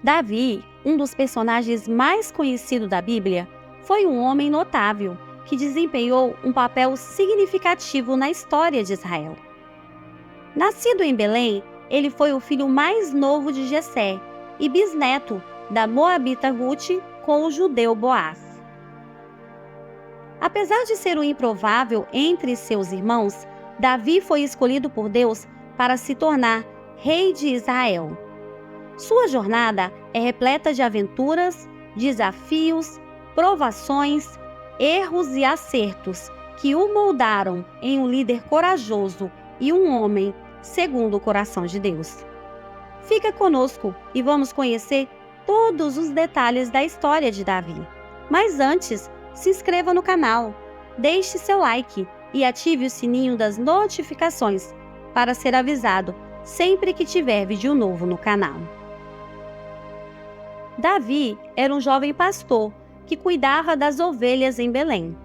Davi, um dos personagens mais conhecidos da Bíblia, foi um homem notável que desempenhou um papel significativo na história de Israel. Nascido em Belém, ele foi o filho mais novo de Jessé e bisneto da moabita Ruth com o judeu Boaz. Apesar de ser o improvável entre seus irmãos, Davi foi escolhido por Deus para se tornar rei de Israel. Sua jornada é repleta de aventuras, desafios, provações, erros e acertos que o moldaram em um líder corajoso e um homem segundo o coração de Deus. Fica conosco e vamos conhecer todos os detalhes da história de Davi. Mas antes, se inscreva no canal, deixe seu like e ative o sininho das notificações para ser avisado sempre que tiver vídeo novo no canal. Davi era um jovem pastor que cuidava das ovelhas em Belém.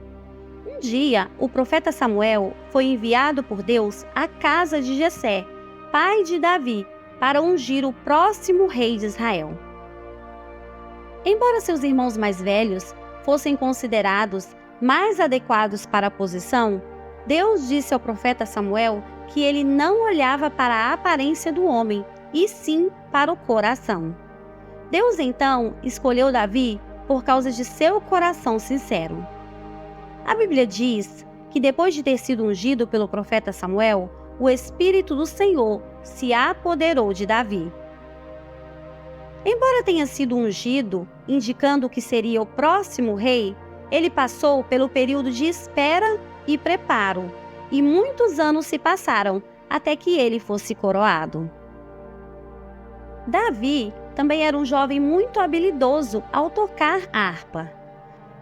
Um dia, o profeta Samuel foi enviado por Deus à casa de Jessé, pai de Davi, para ungir o próximo rei de Israel. Embora seus irmãos mais velhos fossem considerados mais adequados para a posição, Deus disse ao profeta Samuel que ele não olhava para a aparência do homem, e sim para o coração. Deus então escolheu Davi por causa de seu coração sincero. A Bíblia diz que depois de ter sido ungido pelo profeta Samuel, o Espírito do Senhor se apoderou de Davi. Embora tenha sido ungido, indicando que seria o próximo rei, ele passou pelo período de espera e preparo, e muitos anos se passaram até que ele fosse coroado. Davi também era um jovem muito habilidoso ao tocar harpa.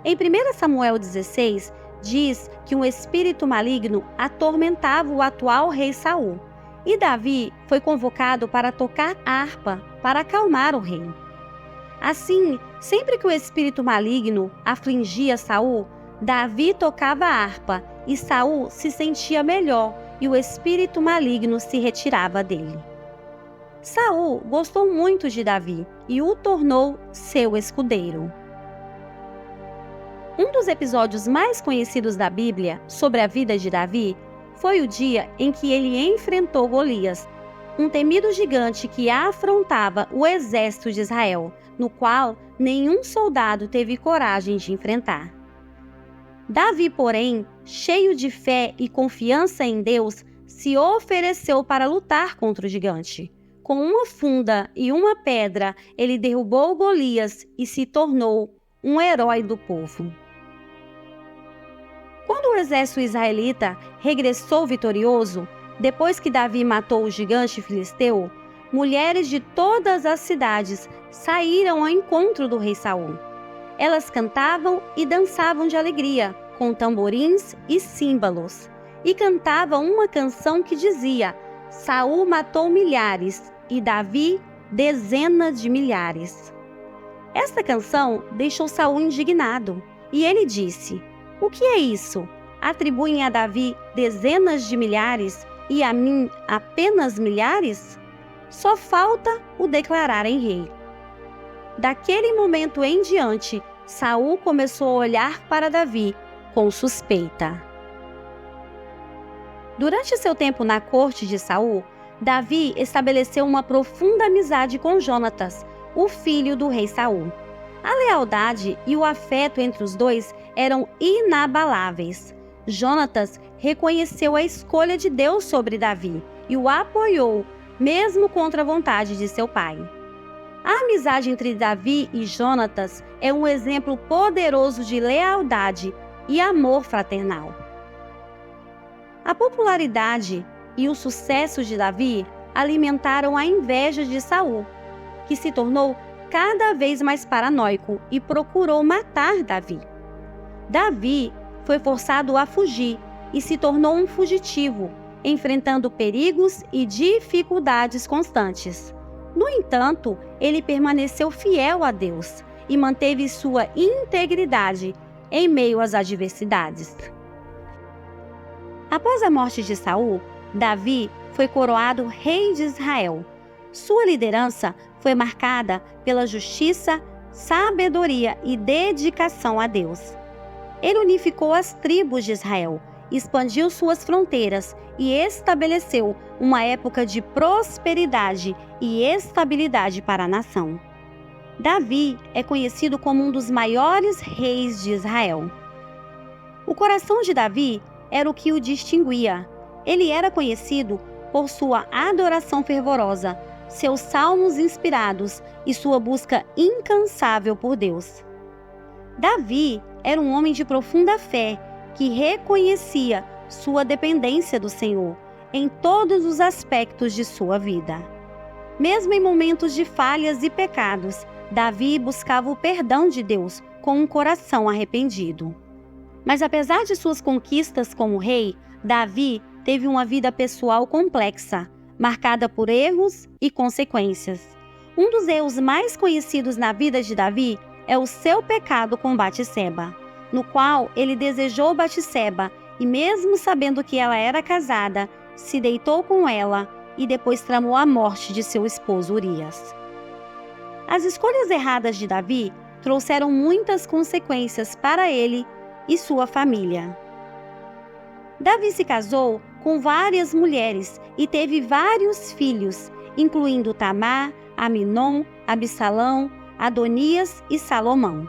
Em 1 Samuel 16, diz que um espírito maligno atormentava o atual rei Saul, e Davi foi convocado para tocar harpa para acalmar o rei. Assim, sempre que o espírito maligno afligia Saul, Davi tocava a harpa e Saul se sentia melhor e o espírito maligno se retirava dele. Saul gostou muito de Davi e o tornou seu escudeiro. Um dos episódios mais conhecidos da Bíblia sobre a vida de Davi foi o dia em que ele enfrentou Golias, um temido gigante que afrontava o exército de Israel, no qual nenhum soldado teve coragem de enfrentar. Davi, porém, cheio de fé e confiança em Deus, se ofereceu para lutar contra o gigante. Com uma funda e uma pedra, ele derrubou Golias e se tornou um herói do povo. Quando o exército israelita regressou vitorioso, depois que Davi matou o gigante filisteu, mulheres de todas as cidades saíram ao encontro do rei Saul. Elas cantavam e dançavam de alegria, com tamborins e símbolos, e cantavam uma canção que dizia: Saul matou milhares e Davi dezenas de milhares. Esta canção deixou Saul indignado, e ele disse: O que é isso? Atribuem a Davi dezenas de milhares e a mim apenas milhares? Só falta o declararem rei. Daquele momento em diante, Saul começou a olhar para Davi com suspeita. Durante seu tempo na corte de Saul, Davi estabeleceu uma profunda amizade com Jonatas, o filho do rei Saul. A lealdade e o afeto entre os dois eram inabaláveis. Jonatas reconheceu a escolha de Deus sobre Davi e o apoiou, mesmo contra a vontade de seu pai. A amizade entre Davi e Jonatas é um exemplo poderoso de lealdade e amor fraternal. A popularidade e o sucesso de Davi alimentaram a inveja de Saul, que se tornou cada vez mais paranoico e procurou matar Davi. Davi foi forçado a fugir e se tornou um fugitivo, enfrentando perigos e dificuldades constantes. No entanto, ele permaneceu fiel a Deus e manteve sua integridade em meio às adversidades. Após a morte de Saul, Davi foi coroado rei de Israel. Sua liderança foi marcada pela justiça, sabedoria e dedicação a Deus. Ele unificou as tribos de Israel, expandiu suas fronteiras e estabeleceu uma época de prosperidade e estabilidade para a nação. Davi é conhecido como um dos maiores reis de Israel. O coração de Davi era o que o distinguia. Ele era conhecido por sua adoração fervorosa, seus salmos inspirados e sua busca incansável por Deus. Davi era um homem de profunda fé que reconhecia sua dependência do Senhor em todos os aspectos de sua vida. Mesmo em momentos de falhas e pecados, Davi buscava o perdão de Deus com um coração arrependido. Mas apesar de suas conquistas como rei, Davi teve uma vida pessoal complexa, marcada por erros e consequências. Um dos erros mais conhecidos na vida de Davi é o seu pecado com Batseba, no qual ele desejou Batseba e, mesmo sabendo que ela era casada, se deitou com ela e depois tramou a morte de seu esposo Urias. As escolhas erradas de Davi trouxeram muitas consequências para ele e sua família. Davi se casou com várias mulheres e teve vários filhos, incluindo Tamar, Aminon, Absalão, Adonias e Salomão.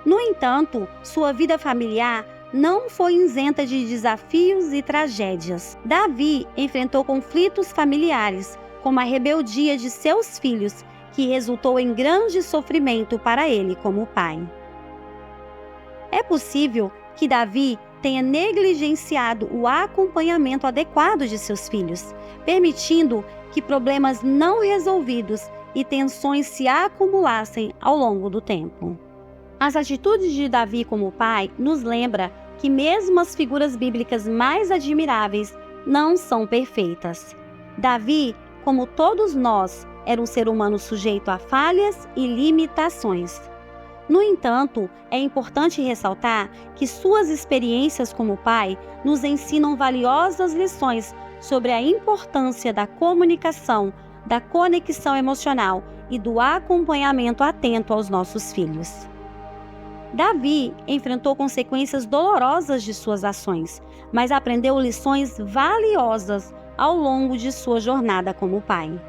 No entanto, sua vida familiar não foi isenta de desafios e tragédias. Davi enfrentou conflitos familiares, como a rebeldia de seus filhos, que resultou em grande sofrimento para ele como pai. É possível que Davi tenha negligenciado o acompanhamento adequado de seus filhos, permitindo que problemas não resolvidos e tensões se acumulassem ao longo do tempo. As atitudes de Davi como pai nos lembram que mesmo as figuras bíblicas mais admiráveis não são perfeitas. Davi, como todos nós, era um ser humano sujeito a falhas e limitações. No entanto, é importante ressaltar que suas experiências como pai nos ensinam valiosas lições sobre a importância da comunicação, da conexão emocional e do acompanhamento atento aos nossos filhos. Davi enfrentou consequências dolorosas de suas ações, mas aprendeu lições valiosas ao longo de sua jornada como pai.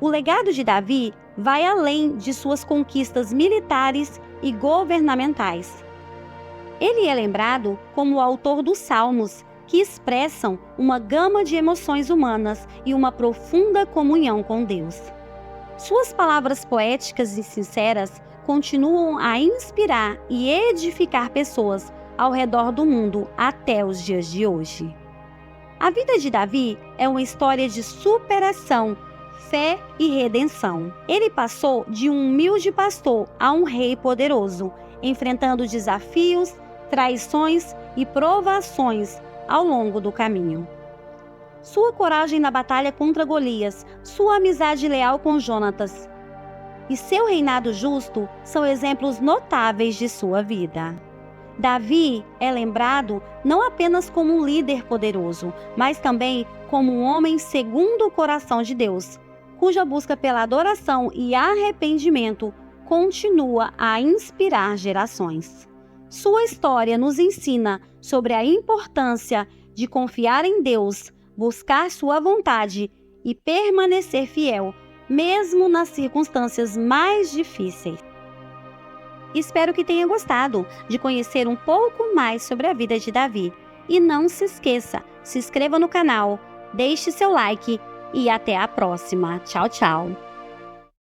O legado de Davi vai além de suas conquistas militares e governamentais. Ele é lembrado como o autor dos Salmos, que expressam uma gama de emoções humanas e uma profunda comunhão com Deus. Suas palavras poéticas e sinceras continuam a inspirar e edificar pessoas ao redor do mundo até os dias de hoje. A vida de Davi é uma história de superação, fé e redenção. Ele passou de um humilde pastor a um rei poderoso, enfrentando desafios, traições e provações ao longo do caminho. Sua coragem na batalha contra Golias, sua amizade leal com Jonatas e seu reinado justo são exemplos notáveis de sua vida. Davi é lembrado não apenas como um líder poderoso, mas também como um homem segundo o coração de Deus, cuja busca pela adoração e arrependimento continua a inspirar gerações. Sua história nos ensina sobre a importância de confiar em Deus, buscar sua vontade e permanecer fiel, mesmo nas circunstâncias mais difíceis. Espero que tenha gostado de conhecer um pouco mais sobre a vida de Davi. E não se esqueça, se inscreva no canal, deixe seu like e até a próxima. Tchau, tchau!